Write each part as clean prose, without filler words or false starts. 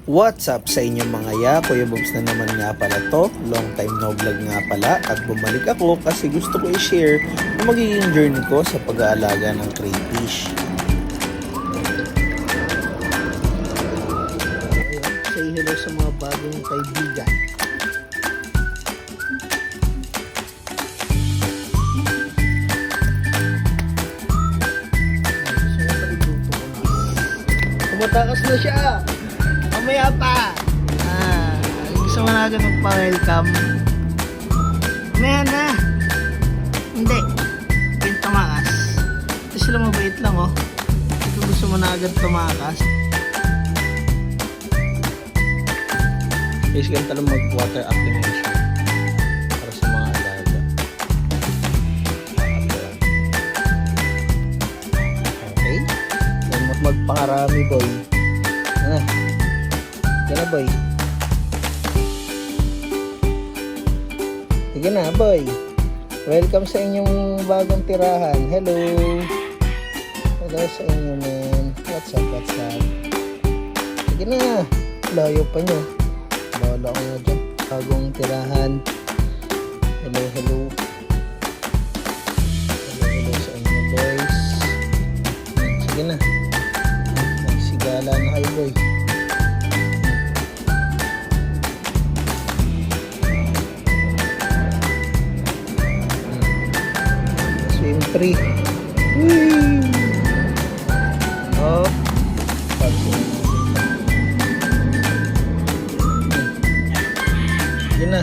What's up sa inyong mga ya? Kuya Bobs na naman nga pala to. Long time no vlog nga pala. At bumalik ako kasi gusto ko i-share ang magiging journey ko sa pag-aalaga ng crayfish. Say hello sa mga bagong kaibigan. Tumatakas na siya! Mamaya pa. Gusto mo na agad magpa-welcome. Mamaya na. Hindi. Yung tumakas. Ito sila mabait lang oh. Kung gusto mo na agad tumakas. Guys, ganito lang mag-water acclimation. Para sa mga alaga. Okay. Magpakarami boy. Sige na boy. Sige na boy. Welcome sa inyong bagong tirahan. Hello. Hello sa inyo men. What's up, what's up? Sige na. Layo pa nyo. Lolo ko nga dyan. Bagong tirahan. Hello, hello. Hello sa inyo boys. Sige na. Nagsigala na kayo boy. Swim 3. Oh. Yun na.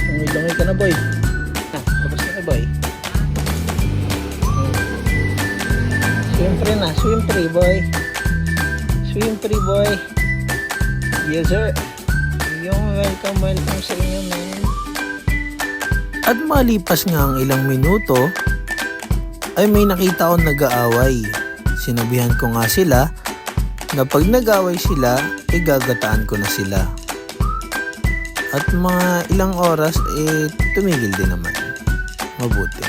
Lungi-lungi ka na boy. Labas na boy. Swim 3 na. Swim 3 boy. Swim 3 boy. Yes sir. Yung welcome sa inyo man. At malipas nga ang ilang minuto, ay may nakita akong nag-aaway. Sinabihan ko nga sila na pag nag-aaway sila, gagataan ko na sila. At mga ilang oras, tumigil din naman. Mabuti.